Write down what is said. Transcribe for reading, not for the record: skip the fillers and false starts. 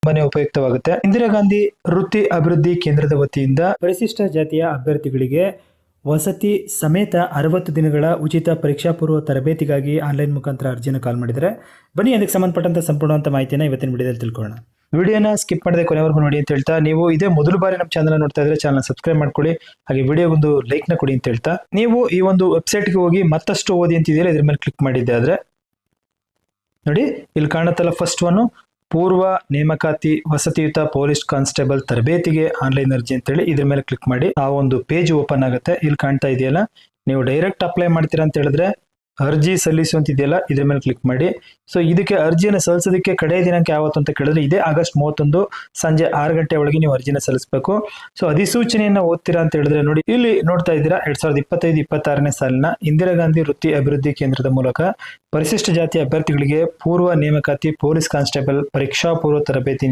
ತುಂಬಾನೇ ಉಪಯುಕ್ತವಾಗುತ್ತೆ. ಇಂದಿರಾ ಗಾಂಧಿ ವೃತ್ತಿ ಅಭಿವೃದ್ಧಿ ಕೇಂದ್ರದ ವತಿಯಿಂದ ಪರಿಶಿಷ್ಟ ಜಾತಿಯ ಅಭ್ಯರ್ಥಿಗಳಿಗೆ ವಸತಿ ಸಮೇತ 60 ದಿನಗಳ ಉಚಿತ ಪರೀಕ್ಷಾ ಪೂರ್ವ ತರಬೇತಿಗಾಗಿ ಆನ್ಲೈನ್ ಮುಖಾಂತರ ಅರ್ಜಿಯನ್ನು ಕಾಲ್ ಮಾಡಿದರೆ ಬನ್ನಿ ಅದಕ್ಕೆ ಸಂಬಂಧಪಟ್ಟಂತ ಸಂಪೂರ್ಣವಂತ ಮಾಹಿತಿಯನ್ನು ಇವತ್ತಿನ ವಿಡಿಯೋದಲ್ಲಿ ತಿಳ್ಕೊಳ್ಳೋಣ. ವಿಡಿಯೋನ ಸ್ಕಿಪ್ ಮಾಡದೆ ಕೊನೆವರೆಗೂ ನೋಡಿ ಅಂತ ಹೇಳ್ತಾ, ನೀವು ಇದೇ ಮೊದಲು ಬಾರಿ ನಮ್ಮ ಚಾನಲ್ ನೋಡ್ತಾ ಇದ್ರೆ ಚಾನಲ್ ಸಬ್ಸ್ಕ್ರೈಬ್ ಮಾಡ್ಕೊಳ್ಳಿ, ಹಾಗೆ ವಿಡಿಯೋಗೊಂದು ಲೈಕ್ ನ ಕೊಡಿ ಅಂತ ಹೇಳ್ತಾ, ನೀವು ಈ ಒಂದು ವೆಬ್ಸೈಟ್ಗೆ ಹೋಗಿ ಮತ್ತಷ್ಟು ಓದಿ ಅಂತಿದೆಯಲ್ಲ ಇದ್ರ ಮೇಲೆ ಕ್ಲಿಕ್ ಮಾಡಿದ್ದೆ ಆದ್ರೆ ನೋಡಿ ಇಲ್ಲಿ ಕಾಣುತ್ತಲ್ಲ ಫಸ್ಟ್ ಒನ್, ಪೂರ್ವ ನೇಮಕಾತಿ ವಸತಿಯುತ ಪೊಲೀಸ್ ಕಾನ್ಸ್ಟೇಬಲ್ ತರಬೇತಿಗೆ ಆನ್ಲೈನ್ ಅರ್ಜಿ ಅಂತೇಳಿ ಇದ್ರ ಮೇಲೆ ಕ್ಲಿಕ್ ಮಾಡಿ ಆ ಒಂದು ಪೇಜ್ ಓಪನ್ ಆಗುತ್ತೆ. ಇಲ್ಲಿ ಕಾಣ್ತಾ ಇದೆಯಲ್ಲ, ನೀವು ಡೈರೆಕ್ಟ್ ಅಪ್ಲೈ ಮಾಡ್ತೀರಾ ಅಂತ ಹೇಳಿದ್ರೆ ಅರ್ಜಿ ಸಲ್ಲಿಸುವಂತಿದೆಯಲ್ಲ ಇದ್ರ ಮೇಲೆ ಕ್ಲಿಕ್ ಮಾಡಿ. ಸೊ ಇದಕ್ಕೆ ಅರ್ಜಿಯನ್ನು ಸಲ್ಲಿಸೋದಕ್ಕೆ ಕಡೆಯ ದಿನಾಂಕ ಯಾವತ್ತು ಅಂತ ಕೇಳಿದ್ರೆ ಇದೇ ಆಗಸ್ಟ್ 31 ಸಂಜೆ 6 ಗಂಟೆ ಒಳಗೆ ನೀವು ಅರ್ಜಿನ ಸಲ್ಲಿಸಬೇಕು. ಸೊ ಅಧಿಸೂಚನೆಯನ್ನ ಓದ್ತೀರಾ ಅಂತ ಹೇಳಿದ್ರೆ ನೋಡಿ ಇಲ್ಲಿ ನೋಡ್ತಾ ಇದ್ದೀರಾ 2025-26ನೇ ಸಾಲಿನ ಇಂದಿರಾ ಗಾಂಧಿ ವೃತ್ತಿ ಅಭಿವೃದ್ಧಿ ಕೇಂದ್ರದ ಮೂಲಕ ಪರಿಶಿಷ್ಟ ಜಾತಿಯ ಅಭ್ಯರ್ಥಿಗಳಿಗೆ ಪೂರ್ವ ನೇಮಕಾತಿ ಪೊಲೀಸ್ ಕಾನ್ಸ್ಟೇಬಲ್ ಪರೀಕ್ಷಾ ಪೂರ್ವ ತರಬೇತಿ